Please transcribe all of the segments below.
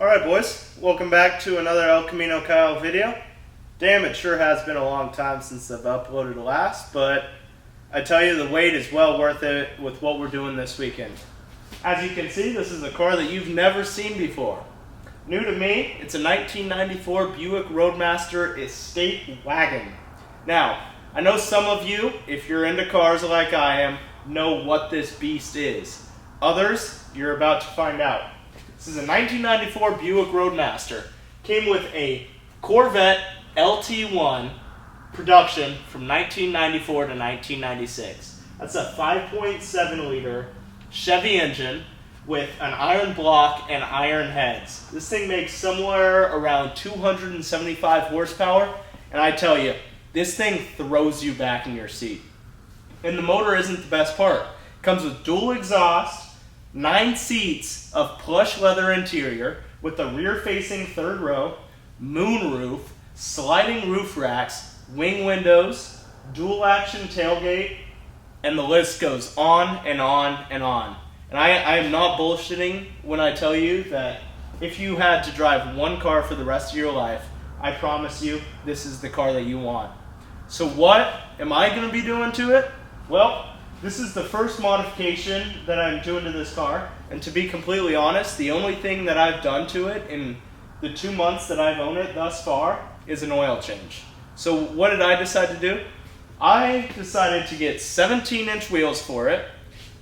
Alright boys, welcome back to another El Camino Kyle video. Damn, it sure has been a long time since I've uploaded the last, but I tell you the wait is well worth it with what we're doing this weekend. As you can see, this is a car that you've never seen before. New to me, it's a 1994 Buick Roadmaster Estate Wagon. Now, I know some of you, if you're into cars like I am, know what this beast is. Others, you're about to find out. This is a 1994 Buick Roadmaster. Came with a Corvette LT1 production from 1994 to 1996. That's a 5.7 liter Chevy engine with an iron block and iron heads. This thing makes somewhere around 275 horsepower, and I tell you, this thing throws you back in your seat. And the motor isn't the best part. It comes with dual exhaust, 9 seats of plush leather interior with a rear-facing third row, moon roof, sliding roof racks, wing windows, dual-action tailgate, and the list goes on and on and on. And I am not bullshitting when I tell you that if you had to drive one car for the rest of your life, I promise you this is the car that you want. So what am I going to be doing to it? Well, this is the first modification that I'm doing to this car, and to be completely honest, the only thing that I've done to it in the 2 months that I've owned it thus far is an oil change. So what did I decide to do? I decided to get 17-inch wheels for it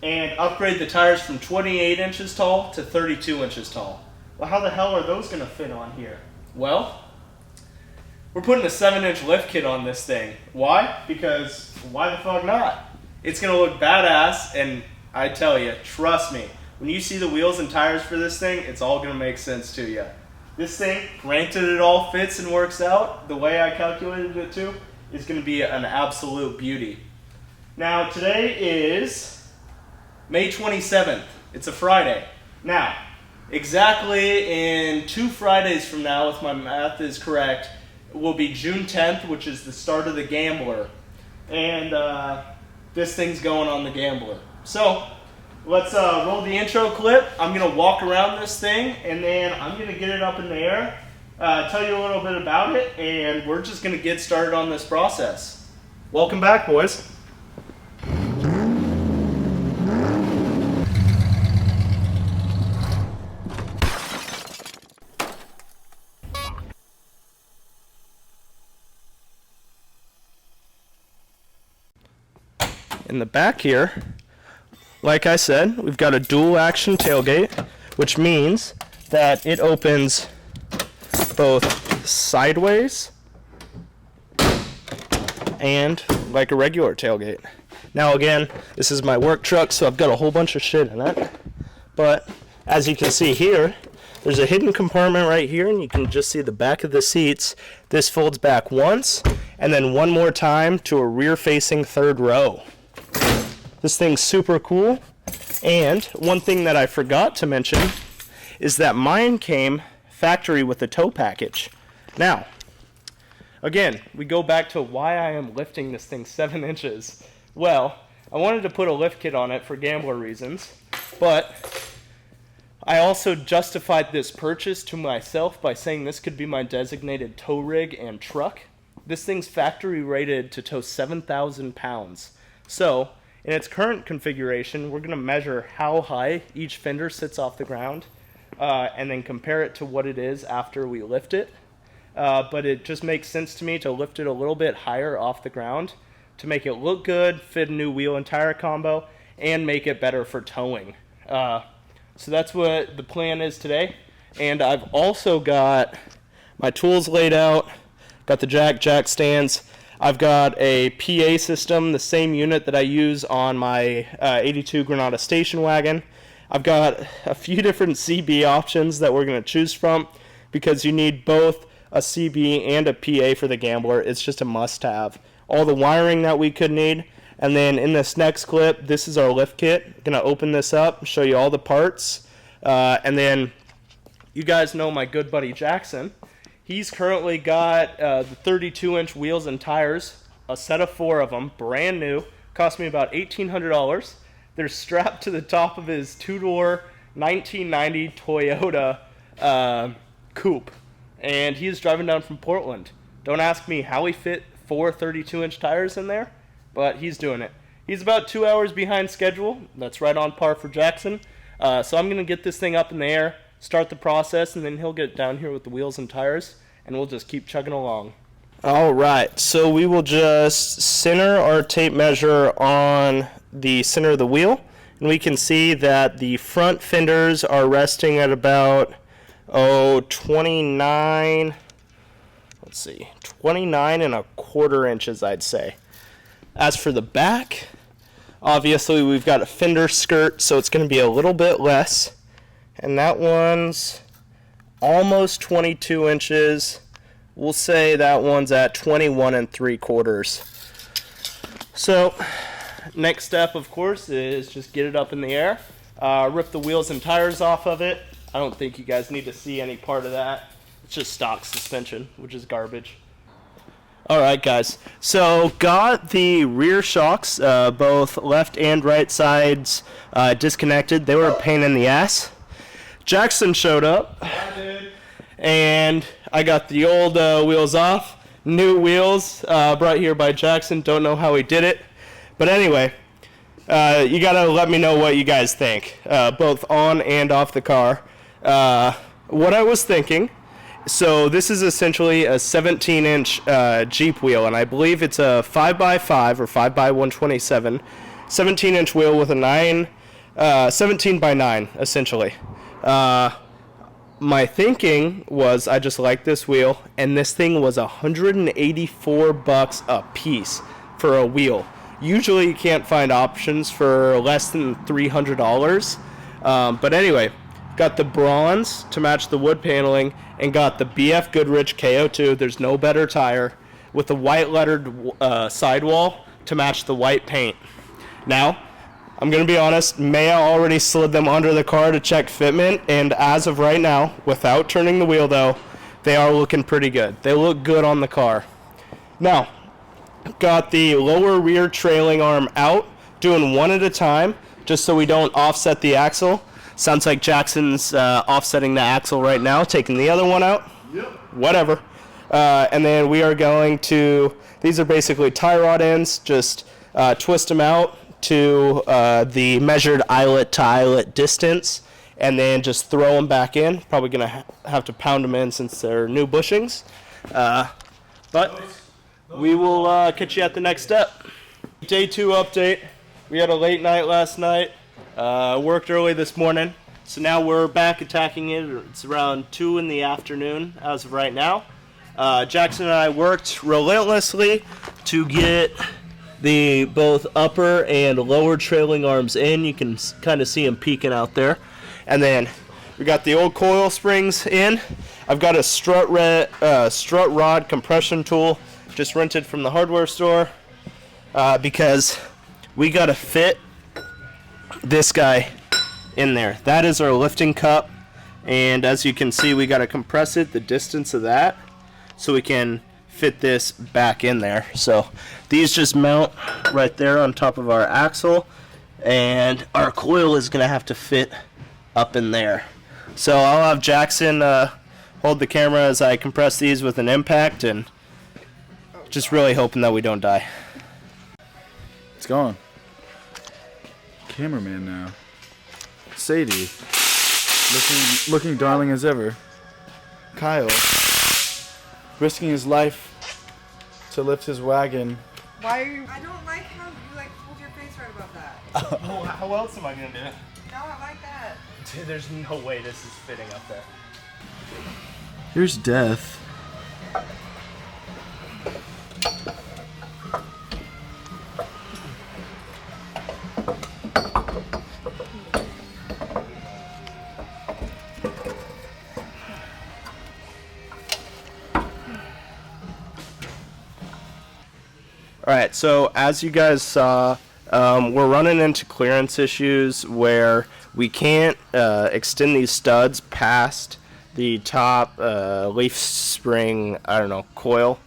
and upgrade the tires from 28 inches tall to 32 inches tall. Well, how the hell are those going to fit on here? Well, we're putting a 7-inch lift kit on this thing. Why? Because why the fuck not? It's going to look badass, and I tell you, trust me, when you see the wheels and tires for this thing, it's all going to make sense to you. This thing, granted it all fits and works out the way I calculated it to, is going to be an absolute beauty. Now, today is May 27th. It's a Friday. Now, exactly in 2 Fridays from now, if my math is correct, will be June 10th, which is the start of the Gambler. And this thing's going on the Gambler. So, let's roll the intro clip. I'm going to walk around this thing, and then I'm going to get it up in the air, tell you a little bit about it, and we're just going to get started on this process. Welcome back, boys. In the back here, like I said, we've got a dual action tailgate, which means that it opens both sideways and like a regular tailgate. Now again, this is my work truck, so I've got a whole bunch of shit in it. But as you can see here, there's a hidden compartment right here, and you can just see the back of the seats. This folds back once, and then one more time to a rear-facing third row. This thing's super cool, and one thing that I forgot to mention is that mine came factory with a tow package. Now, again, we go back to why I am lifting this thing 7 inches. Well, I wanted to put a lift kit on it for Gambler reasons, but I also justified this purchase to myself by saying this could be my designated tow rig and truck. This thing's factory rated to tow 7,000 pounds. So, in its current configuration, we're going to measure how high each fender sits off the ground and then compare it to what it is after we lift it. But it just makes sense to me to lift it a little bit higher off the ground to make it look good, fit a new wheel and tire combo, and make it better for towing. So that's what the plan is today. And I've also got my tools laid out, got the jack stands. I've got a PA system, the same unit that I use on my 82 Granada station wagon. I've got a few different CB options that we're going to choose from because you need both a CB and a PA for the Gambler. It's just a must-have. All the wiring that we could need. And then in this next clip, this is our lift kit. I'm going to open this up, show you all the parts. And then you guys know my good buddy Jackson. He's currently got the 32-inch wheels and tires, a set of 4 of them, brand new. Cost me about $1,800. They're strapped to the top of his 2-door 1990 Toyota coupe, and he is driving down from Portland. Don't ask me how he fit 4 32-inch tires in there, but he's doing it. He's about 2 hours behind schedule. That's right on par for Jackson. So I'm going to get this thing up in the air, start the process, and then he'll get down here with the wheels and tires, and we'll just keep chugging along. All right, so we will just center our tape measure on the center of the wheel, and we can see that the front fenders are resting at about 29 and a quarter inches, I'd say. As for the back, obviously we've got a fender skirt, so it's going to be a little bit less, and that one's almost 22 inches. We'll say that one's at 21 and 3/4. So next step, of course, is just get it up in the air, rip the wheels and tires off of it. I don't think you guys need to see any part of that. It's just stock suspension, which is garbage. Alright guys, so got the rear shocks, both left and right sides, disconnected. They were a pain in the ass. Jackson showed up, and I got the old wheels off. New wheels brought here by Jackson. Don't know how he did it. But anyway, you gotta let me know what you guys think, both on and off the car. What I was thinking, so this is essentially a 17-inch Jeep wheel, and I believe it's a 5x5 or 5x127, 17-inch wheel with a 17x9, essentially. My thinking was I just like this wheel, and this thing was $184 a piece for a wheel. Usually you can't find options for less than $300. But anyway, got the bronze to match the wood paneling, and got the BF Goodrich KO2. There's no better tire, with the white lettered sidewall to match the white paint. Now, I'm going to be honest, Maya already slid them under the car to check fitment, and as of right now, without turning the wheel though, they are looking pretty good. They look good on the car. Now, got the lower rear trailing arm out, doing one at a time, just so we don't offset the axle. Sounds like Jackson's offsetting the axle right now, taking the other one out. Yep. Whatever. And then we are going to, these are basically tie rod ends, just twist them out to the measured eyelet to eyelet distance, and then just throw them back in. Probably going to have to pound them in since they're new bushings. But we will catch you at the next step. Day 2 update. We had a late night last night. Worked early this morning, so now we're back attacking it. It's around 2 in the afternoon as of right now. Jackson and I worked relentlessly to get the both upper and lower trailing arms in. You can kind of see them peeking out there. And then we got the old coil springs in. I've got a strut rod compression tool just rented from the hardware store because we got to fit this guy in there. That is our lifting cup, and as you can see, we got to compress it the distance of that so we can fit this back in there. So these just mount right there on top of our axle, and our coil is gonna have to fit up in there. So I'll have Jackson hold the camera as I compress these with an impact, and just really hoping that we don't die. It's gone. Cameraman now. Sadie, looking darling as ever. Kyle, risking his life to lift his wagon. Why are you? I don't like how you hold your face right above that. Well, how else am I gonna do it? No, I like that. Dude, there's no way this is fitting up there. Here's death. Alright, so as you guys saw, we're running into clearance issues where we can't extend these studs past the top leaf spring, coil,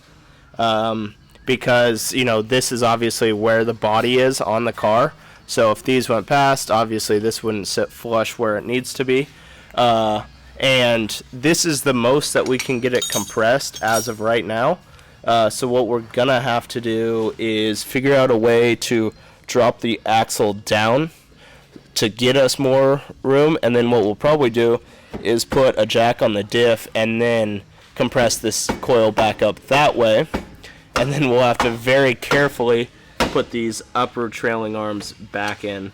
because, this is obviously where the body is on the car. So if these went past, obviously this wouldn't sit flush where it needs to be. and this is the most that we can get it compressed as of right now. So what we're gonna have to do is figure out a way to drop the axle down to get us more room, and then what we'll probably do is put a jack on the diff and then compress this coil back up that way, and then we'll have to very carefully put these upper trailing arms back in.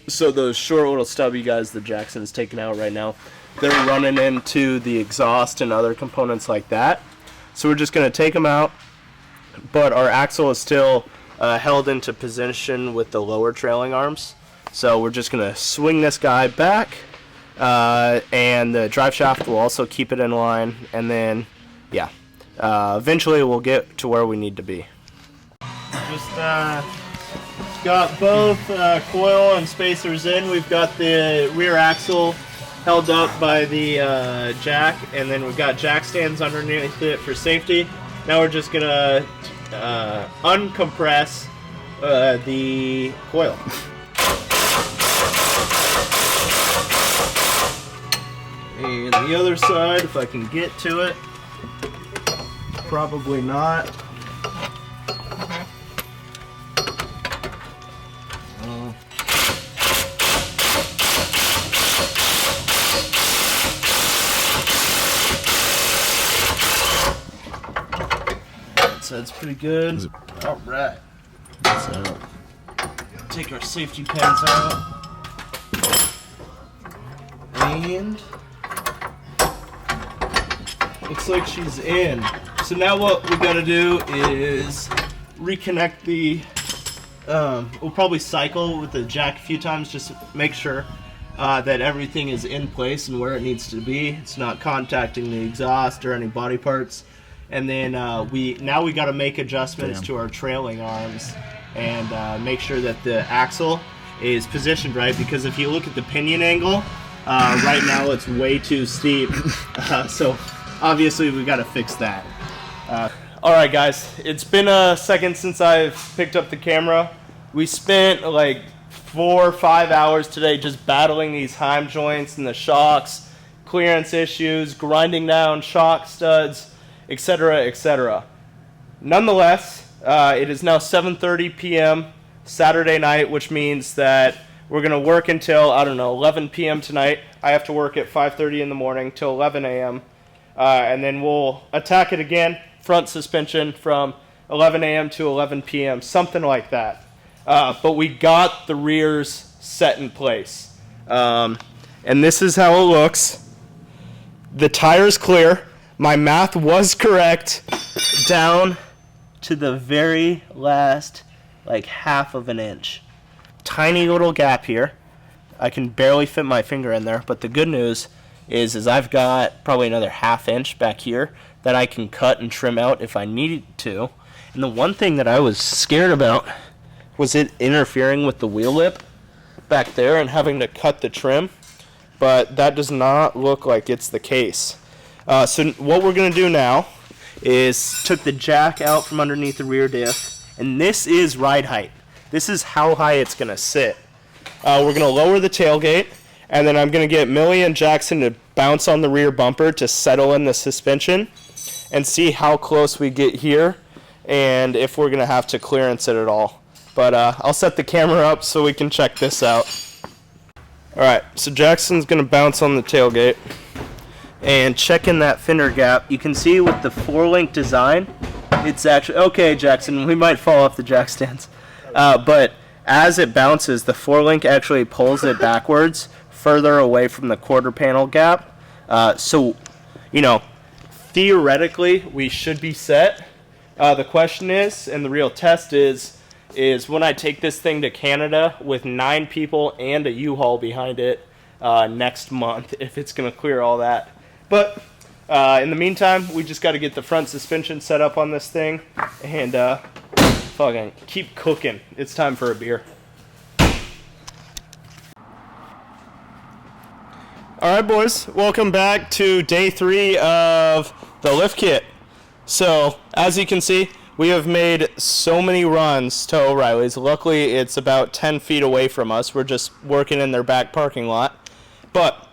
So those short little stubby guys that Jackson's taking out right now, they're running into the exhaust and other components like that. So we're just going to take them out, but our axle is still held into position with the lower trailing arms. So we're just going to swing this guy back, and the drive shaft will also keep it in line, and then, yeah, eventually we'll get to where we need to be. Just got both coil and spacers in. We've got the rear axle held up by the jack, and then we've got jack stands underneath it for safety. Now we're just going to uncompress the coil. And the other side, if I can get to it, probably not. So it's pretty good. All right. So take our safety pins out, and looks like she's in. So now what we got to do is reconnect the. We'll probably cycle with the jack a few times just to make sure that everything is in place and where it needs to be. It's not contacting the exhaust or any body parts. And then we got to make adjustments to our trailing arms and make sure that the axle is positioned right, because if you look at the pinion angle, right now it's way too steep. So obviously we got to fix that. Alright guys, it's been a second since I've picked up the camera. We spent like 4 or 5 hours today just battling these heim joints and the shocks, clearance issues, grinding down shock studs, etc., etc. Nonetheless, it is now 7:30 p.m. Saturday night, which means that we're going to work until, I don't know, 11 p.m. tonight. I have to work at 5:30 in the morning till 11 a.m. And then we'll attack it again, front suspension from 11 a.m. to 11 p.m., something like that. But we got the rears set in place. And this is how it looks. The tire's clear. My math was correct down to the very last, like, half of an inch. Tiny little gap here. I can barely fit my finger in there, but the good news is I've got probably another ½ inch back here that I can cut and trim out if I needed to. And the one thing that I was scared about was it interfering with the wheel lip back there and having to cut the trim, but that does not look like it's the case. So what we're going to do now is took the jack out from underneath the rear diff, and this is ride height. This is how high it's going to sit. We're going to lower the tailgate, and then I'm going to get Millie and Jackson to bounce on the rear bumper to settle in the suspension and see how close we get here and if we're going to have to clearance it at all. But I'll set the camera up so we can check this out. Alright, so Jackson's going to bounce on the tailgate and check in that fender gap. You can see with the 4-link design, it's actually... Okay, Jackson, we might fall off the jack stands. But as it bounces, the 4-link actually pulls it backwards further away from the quarter panel gap. So, you know, theoretically, we should be set. The question is, and the real test is when I take this thing to Canada with 9 people and a U-Haul behind it next month, if it's going to clear all that. But in the meantime, we just got to get the front suspension set up on this thing and fucking keep cooking. It's time for a beer. Alright boys, welcome back to day 3 of the lift kit. So, as you can see, we have made so many runs to O'Reilly's. Luckily, it's about 10 feet away from us. We're just working in their back parking lot. But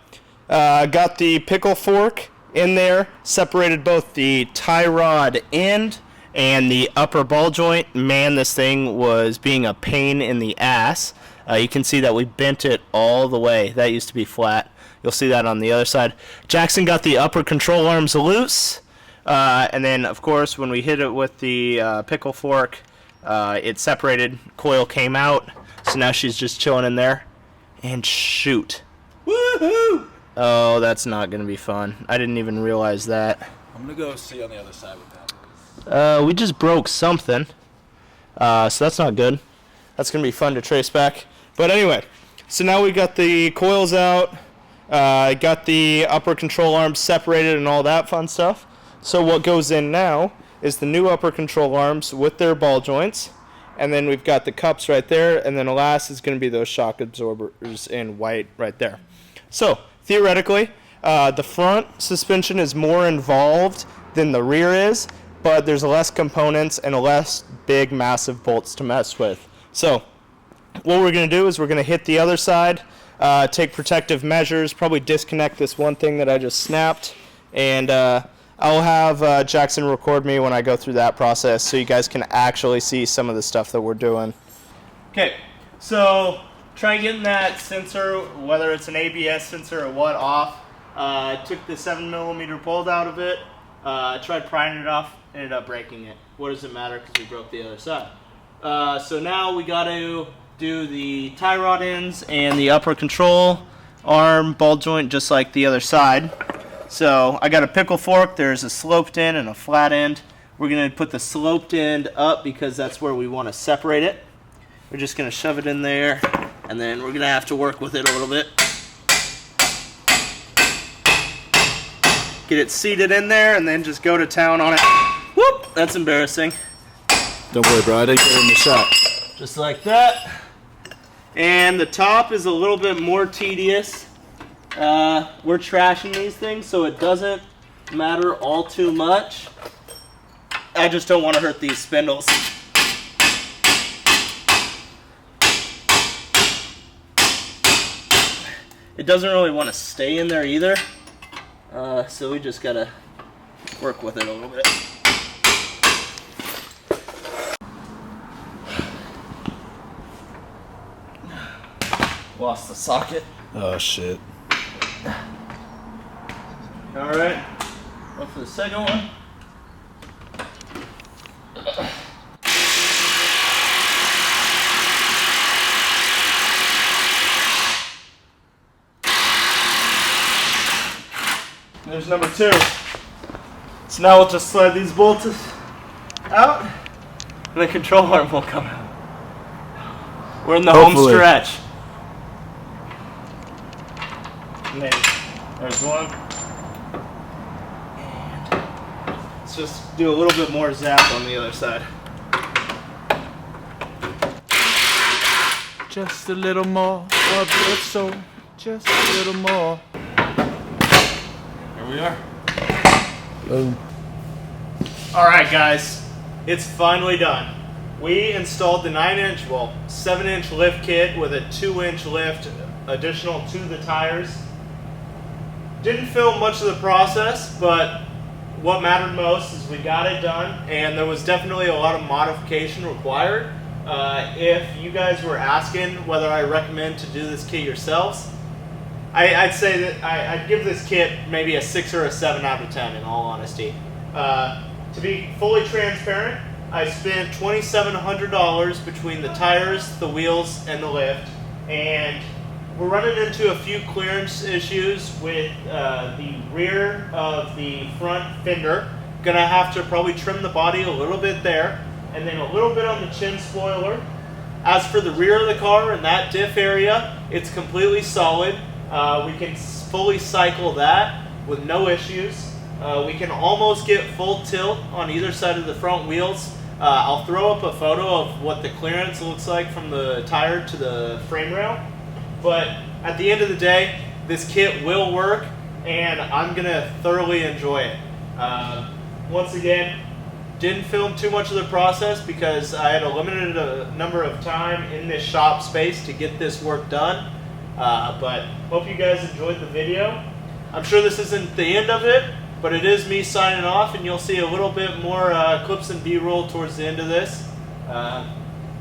Got the pickle fork in there, separated both the tie rod end and the upper ball joint. Man, this thing was being a pain in the ass. You can see that we bent it all the way. That used to be flat. You'll see that on the other side. Jackson got the upper control arms loose. And then, of course, when we hit it with the pickle fork, it separated. Coil came out. So now she's just chilling in there. And shoot. Woohoo! Oh, that's not going to be fun. I didn't even realize that. I'm going to go see on the other side what that is. We just broke something. So that's not good. That's going to be fun to trace back. But anyway, so now we got the coils out. Got the upper control arms separated and all that fun stuff. So what goes in now is the new upper control arms with their ball joints. And then we've got the cups right there. And then the last is going to be those shock absorbers in white right there. So theoretically, the front suspension is more involved than the rear is. But there's less components and less big, massive bolts to mess with. So what we're going to do is we're going to hit the other side, take protective measures, probably disconnect this one thing that I just snapped, and I'll have Jackson record me when I go through that process so you guys can actually see some of the stuff that we're doing. Okay, so try getting that sensor, whether it's an ABS sensor or what, off. Took the 7mm bolt out of it, tried prying it off, ended up breaking it. What does it matter because we broke the other side? So now we got to do the tie rod ends and the upper control arm ball joint just like the other side. So I got a pickle fork. There's a sloped end and a flat end. We're going to put the sloped end up because that's where we want to separate it. We're just going to shove it in there, and then we're going to have to work with it a little bit. Get it seated in there and then just go to town on it. Whoop! That's embarrassing. Don't worry, bro. I didn't get it in the shot. Just like that. And the top is a little bit more tedious. We're trashing these things, so it doesn't matter all too much. I just don't want to hurt these spindles. It doesn't really want to stay in there either. So we just gotta work with it a little bit. Lost the socket. Oh, shit. Alright, go for the second one. There's number two. So now we'll just slide these bolts out, and the control arm will come out. We're in the home stretch. And then there's one. And let's just do a little bit more zap on the other side. Just a little more, so just a little more. Here we are. Boom. Alright guys, it's finally done. We installed the 7-inch lift kit with a 2-inch lift additional to the tires. Didn't film much of the process, but what mattered most is we got it done, and there was definitely a lot of modification required. If you guys were asking whether I recommend to do this kit yourselves, I'd say that I'd give this kit maybe a 6 or a 7 out of 10 in all honesty. To be fully transparent, I spent $2,700 between the tires, the wheels, and the lift, and we're running into a few clearance issues with the rear of the front fender. Gonna have to probably trim the body a little bit there, and then a little bit on the chin spoiler. As for the rear of the car and that diff area, it's completely solid. We can fully cycle that with no issues. We can almost get full tilt on either side of the front wheels. I'll throw up a photo of what the clearance looks like from the tire to the frame rail. But at the end of the day, this kit will work, and I'm going to thoroughly enjoy it. Once again, didn't film too much of the process because I had a limited number of time in this shop space to get this work done. But hope you guys enjoyed the video. I'm sure this isn't the end of it, but it is me signing off, and you'll see a little bit more clips and B-roll towards the end of this.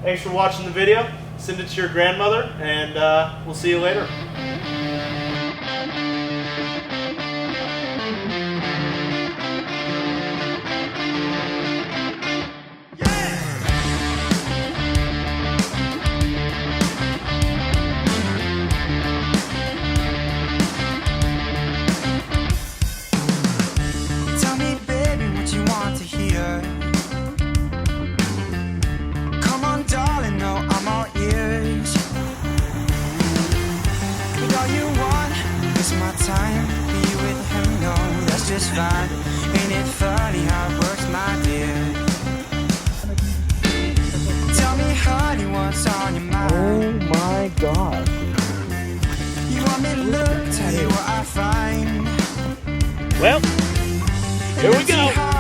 Thanks for watching the video. Send it to your grandmother, and we'll see you later. Tell me, baby, what you want to hear. Come on, darling, no, I'm all ears. But all you want is my time. Be with him, no, that's just fine. Ain't it funny how it works, my dear? Tell me, honey, what's on your mind? Oh my god. You want me to look, tell you what I find. Well, here we go.